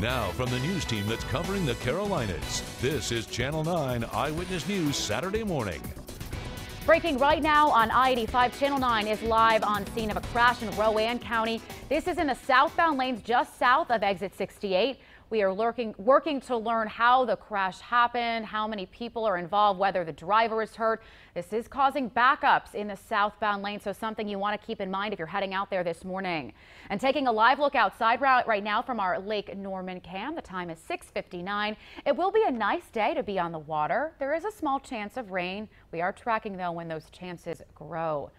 Now, from the news team that's covering the Carolinas, this is Channel 9 Eyewitness News Saturday morning. Breaking right now on I-85, Channel 9 is live on scene of a crash in Rowan County. This is in the southbound lanes just south of exit 68. We are working to learn how the crash happened, how many people are involved, whether the driver is hurt. This is causing backups in the southbound lane, so something you want to keep in mind if you're heading out there this morning. And taking a live look outside right now from our Lake Norman cam, the time is 6:59. It will be a nice day to be on the water. There is a small chance of rain. We are tracking, though, when those chances grow.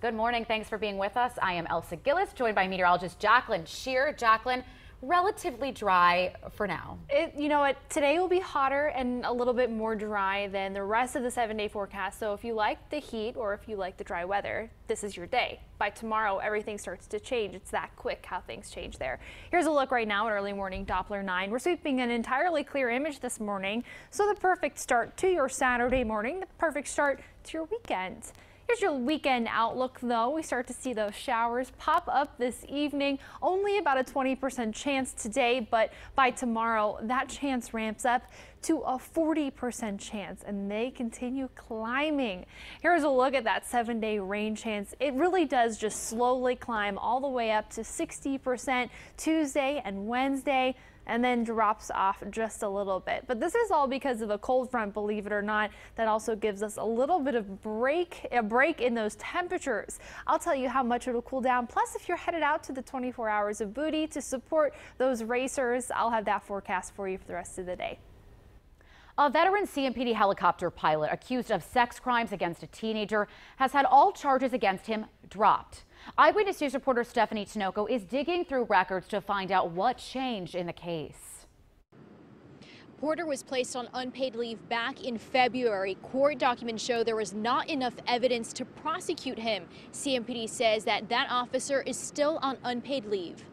Good morning. Thanks for being with us. I am Elsa Gillis, joined by meteorologist Jacqueline Shear. Jacqueline, relatively dry for now. You know what, today will be hotter and a little bit more dry than the rest of the 7-day forecast. So if you like the heat or if you like the dry weather, this is your day. By tomorrow, everything starts to change. It's that quick how things change there. Here's a look right now at early morning Doppler 9. We're sweeping an entirely clear image this morning. So the perfect start to your Saturday morning, the perfect start to your weekend. Here's your weekend outlook, though. We start to see those showers pop up this evening. Only about a 20% chance today, but by tomorrow, that chance ramps up to a 40% chance, and they continue climbing. Here's a look at that 7-day rain chance. It really does just slowly climb all the way up to 60% Tuesday and Wednesday, and then drops off just a little bit. But this is all because of a cold front, believe it or not, that also gives us a little bit of a break in those temperatures. I'll tell you how much it'll cool down. Plus, if you're headed out to the 24 hours of booty to support those racers, I'll have that forecast for you for the rest of the day. A veteran CMPD helicopter pilot accused of sex crimes against a teenager has had all charges against him dropped. Eyewitness News reporter Stephanie Tinoco is digging through records to find out what changed in the case. Porter was placed on unpaid leave back in February. Court documents show there was not enough evidence to prosecute him. CMPD says that officer is still on unpaid leave.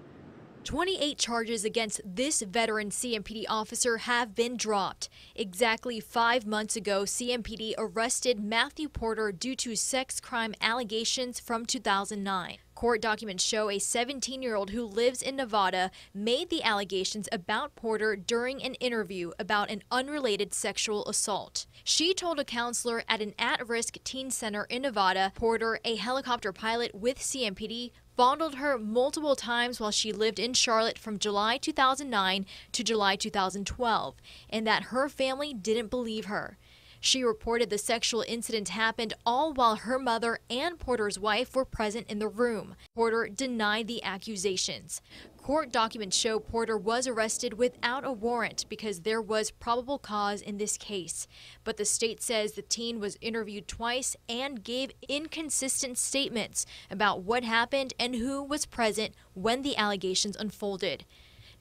28 charges against this veteran CMPD officer have been dropped. Exactly 5 months ago, CMPD arrested Matthew Porter due to sex crime allegations from 2009. Court documents show a 17-year-old who lives in Nevada made the allegations about Porter during an interview about an unrelated sexual assault. She told a counselor at an at-risk teen center in Nevada, Porter, a helicopter pilot with CMPD, fondled her multiple times while she lived in Charlotte from July 2009 to July 2012, and that her family didn't believe her. She reported the sexual incident happened all while her mother and Porter's wife were present in the room. Porter denied the accusations. Court documents show Porter was arrested without a warrant because there was probable cause in this case. But the state says the teen was interviewed twice and gave inconsistent statements about what happened and who was present when the allegations unfolded.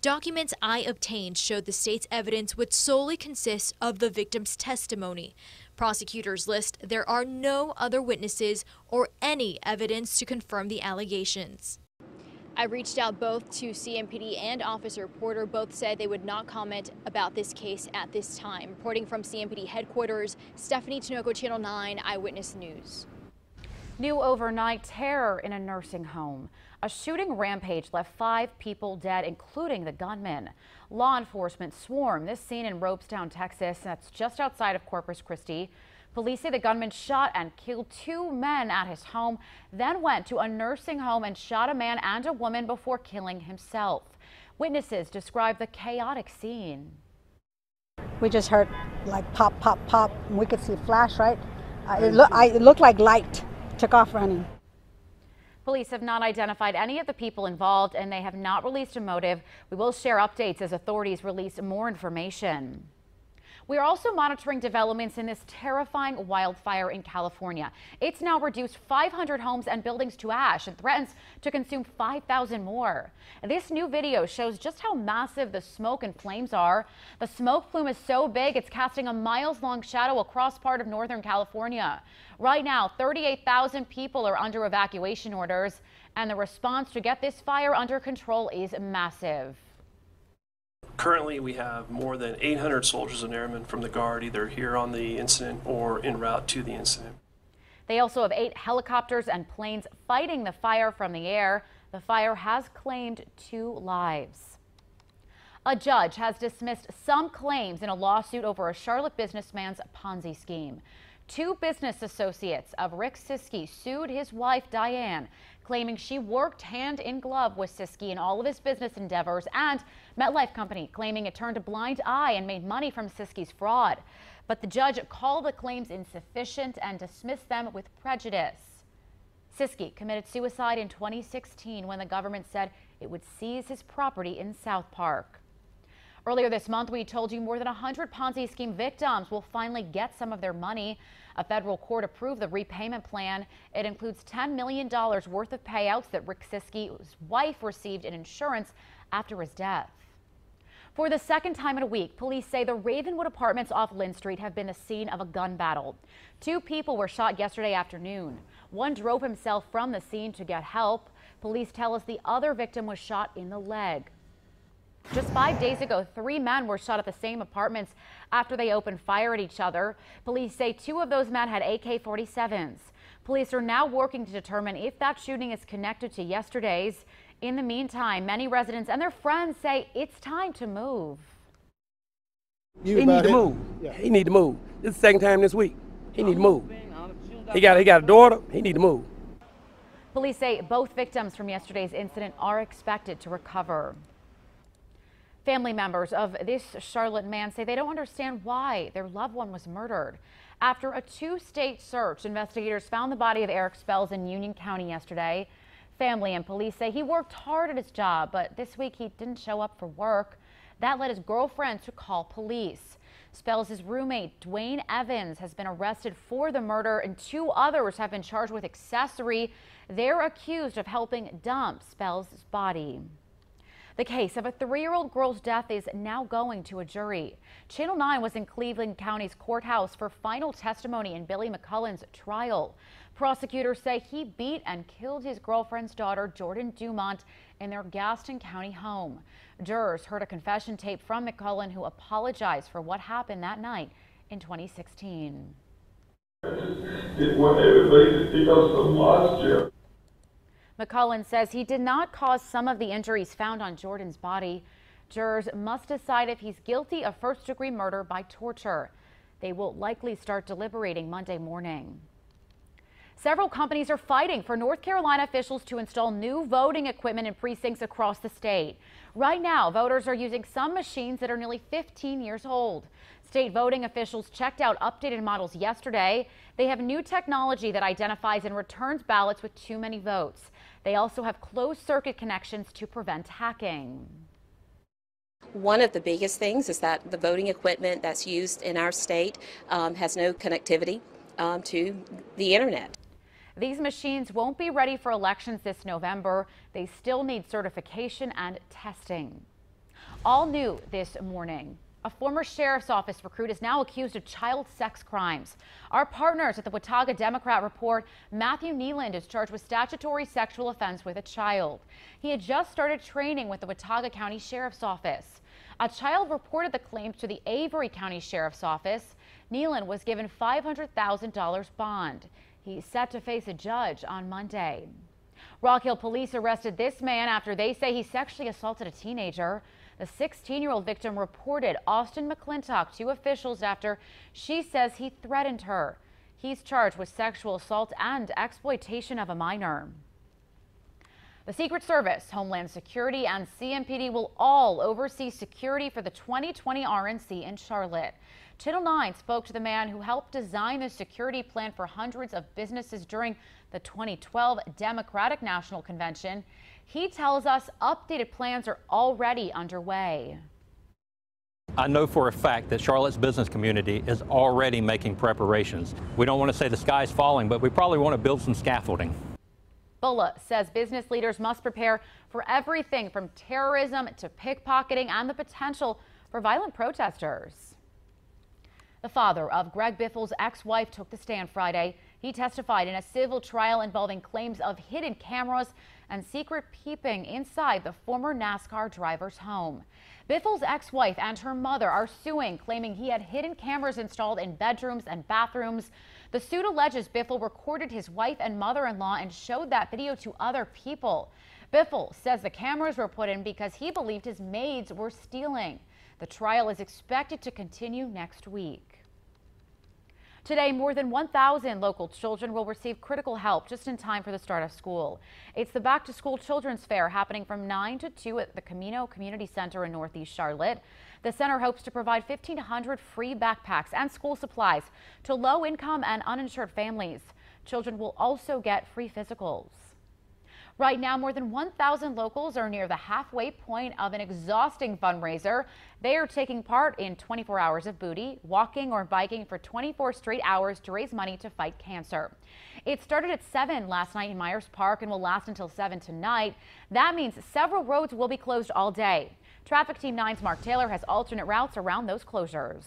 Documents I obtained showed the state's evidence would solely consist of the victim's testimony. Prosecutors list there are no other witnesses or any evidence to confirm the allegations. I reached out both to CMPD and Officer Porter. Both said they would not comment about this case at this time. Reporting from CMPD headquarters, Stephanie Tinoco, Channel 9 Eyewitness News. New overnight terror in a nursing home. A shooting rampage left 5 people dead, including the gunman. Law enforcement swarmed this scene in Robestown, Texas. That's just outside of Corpus Christi. Police say the gunman shot and killed 2 men at his home, then went to a nursing home and shot a man and a woman before killing himself. Witnesses describe the chaotic scene. We just heard like pop, pop, pop, and we could see a flash, right? It looked like light. Took off running. Police have not identified any of the people involved, and they have not released a motive. We will share updates as authorities release more information. We are also monitoring developments in this terrifying wildfire in California. It's now reduced 500 homes and buildings to ash and threatens to consume 5,000 more. This new video shows just how massive the smoke and flames are. The smoke plume is so big it's casting a miles-long shadow across part of Northern California. Right now, 38,000 people are under evacuation orders, and the response to get this fire under control is massive. Currently, we have more than 800 soldiers and airmen from the Guard either here on the incident or en route to the incident. They also have 8 helicopters and planes fighting the fire from the air. The fire has claimed 2 lives. A judge has dismissed some claims in a lawsuit over a Charlotte businessman's Ponzi scheme. Two business associates of Rick Siskey sued his wife, Diane, claiming she worked hand in glove with Siskey in all of his business endeavors, and MetLife Company claiming it turned a blind eye and made money from Siskey's fraud. But the judge called the claims insufficient and dismissed them with prejudice. Siskey committed suicide in 2016 when the government said it would seize his property in South Park. Earlier this month, we told you more than 100 Ponzi scheme victims will finally get some of their money. A federal court approved the repayment plan. It includes $10 million worth of payouts that Rick Siskey's wife received in insurance after his death. For the second time in a week, police say the Ravenwood apartments off Lynn Street have been the scene of a gun battle. Two people were shot yesterday afternoon. One drove himself from the scene to get help. Police tell us the other victim was shot in the leg. Just 5 days ago, 3 men were shot at the same apartments after they opened fire at each other. Police say 2 of those men had AK-47s. Police are now working to determine if that shooting is connected to yesterday's. In the meantime, many residents and their friends say it's time to move. He need to move. Yeah. He need to move. This is the second time this week. He need to move. He got a daughter. He need to move. Police say both victims from yesterday's incident are expected to recover. Family members of this Charlotte man say they don't understand why their loved one was murdered. After a 2-state search, investigators found the body of Eric Spells in Union County yesterday. Family and police say he worked hard at his job, but this week he didn't show up for work. That led his girlfriend to call police. Spells' roommate, Dwayne Evans, has been arrested for the murder, and 2 others have been charged with accessory. They're accused of helping dump Spells' body. The case of a 3-year-old girl's death is now going to a jury. Channel 9 was in Cleveland County's courthouse for final testimony in Billy McCullen's trial. Prosecutors say he beat and killed his girlfriend's daughter, Jordan Dumont, in their Gaston County home. Jurors heard a confession tape from McCullen, who apologized for what happened that night in 2016. McCullen says he did not cause some of the injuries found on Jordan's body. Jurors must decide if he's guilty of first-degree murder by torture. They will likely start deliberating Monday morning. Several companies are fighting for North Carolina officials to install new voting equipment in precincts across the state. Right now, voters are using some machines that are nearly 15 years old. State voting officials checked out updated models yesterday. They have new technology that identifies and returns ballots with too many votes. They also have closed-circuit connections to prevent hacking. One of the biggest things is that the voting equipment that's used in our state has no connectivity to the internet. These machines won't be ready for elections this November. They still need certification and testing. All new this morning. A former sheriff's office recruit is now accused of child sex crimes. Our partners at the Watauga Democrat report, Matthew Nealand is charged with statutory sexual offense with a child. He had just started training with the Watauga County Sheriff's Office. A child reported the claims to the Avery County Sheriff's Office. Nealand was given $500,000 bond. He's set to face a judge on Monday. Rock Hill police arrested this man after they say he sexually assaulted a teenager. The 16-year-old victim reported Austin McClintock to officials after she says he threatened her. He's charged with sexual assault and exploitation of a minor. The Secret Service, Homeland Security, and CMPD will all oversee security for the 2020 RNC in Charlotte. Channel 9 spoke to the man who helped design the security plan for hundreds of businesses during the 2012 Democratic National Convention. He tells us updated plans are already underway. I know for a fact that Charlotte's business community is already making preparations. We don't want to say the sky's falling, but we probably want to build some scaffolding. Bulla says business leaders must prepare for everything from terrorism to pickpocketing and the potential for violent protesters. The father of Greg Biffle's ex-wife took the stand Friday. He testified in a civil trial involving claims of hidden cameras and secret peeping inside the former NASCAR driver's home. Biffle's ex-wife and her mother are suing, claiming he had hidden cameras installed in bedrooms and bathrooms. The suit alleges Biffle recorded his wife and mother-in-law and showed that video to other people. Biffle says the cameras were put in because he believed his maids were stealing. The trial is expected to continue next week. Today, more than 1,000 local children will receive critical help just in time for the start of school. It's the Back to School Children's Fair happening from 9 to 2 at the Camino Community Center in Northeast Charlotte. The center hopes to provide 1,500 free backpacks and school supplies to low-income and uninsured families. Children will also get free physicals. Right now, more than 1,000 locals are near the halfway point of an exhausting fundraiser. They are taking part in 24 hours of booty, walking or biking for 24 straight hours to raise money to fight cancer. It started at 7 last night in Myers Park and will last until 7 tonight. That means several roads will be closed all day. Traffic Team 9's Mark Taylor has alternate routes around those closures.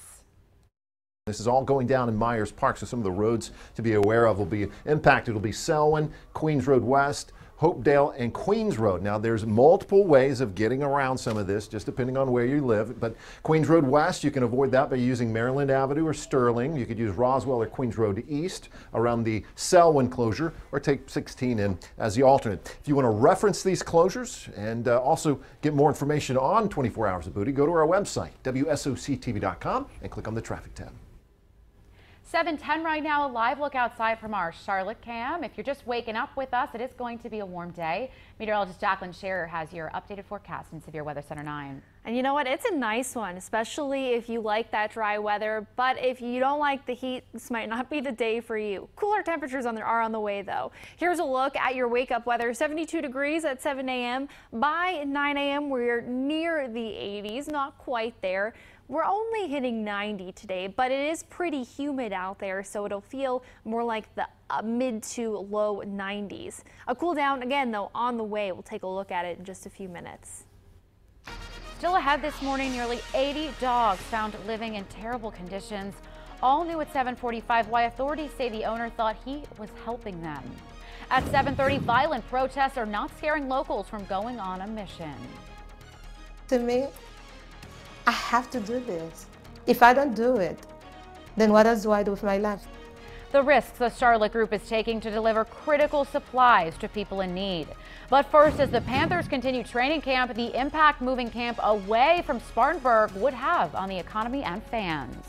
This is all going down in Myers Park, so some of the roads to be aware of will be impacted. It will be Selwyn, Queens Road West, Hopedale, and Queens Road. Now, there's multiple ways of getting around some of this, just depending on where you live. But Queens Road West, you can avoid that by using Maryland Avenue or Sterling. You could use Roswell or Queens Road East around the Selwyn closure, or take 16 in as the alternate. If you want to reference these closures and also get more information on 24 Hours of Booty, go to our website, WSOCTV.com, and click on the traffic tab. 7:10 right now, a live look outside from our Charlotte cam. If you're just waking up with us, it is going to be a warm day. Meteorologist Jacqueline Scherer has your updated forecast in Severe Weather Center 9. And you know what? It's a nice one, especially if you like that dry weather. But if you don't like the heat, this might not be the day for you. Cooler temperatures are on the way, though. Here's a look at your wake-up weather. 72 degrees at 7 a.m. By 9 a.m., we're near the 80s, not quite there. We're only hitting 90 today, but it is pretty humid out there, so it'll feel more like the mid to low 90s. A cool down again, though, on the way. We'll take a look at it in just a few minutes. Still ahead this morning, nearly 80 dogs found living in terrible conditions. All new at 7:45, why authorities say the owner thought he was helping them. At 7:30, violent protests are not scaring locals from going on a mission. To me, I have to do this. If I don't do it, then what else do I do with my life? The risks the Charlotte group is taking to deliver critical supplies to people in need. But first, as the Panthers continue training camp, the impact moving camp away from Spartanburg would have on the economy and fans.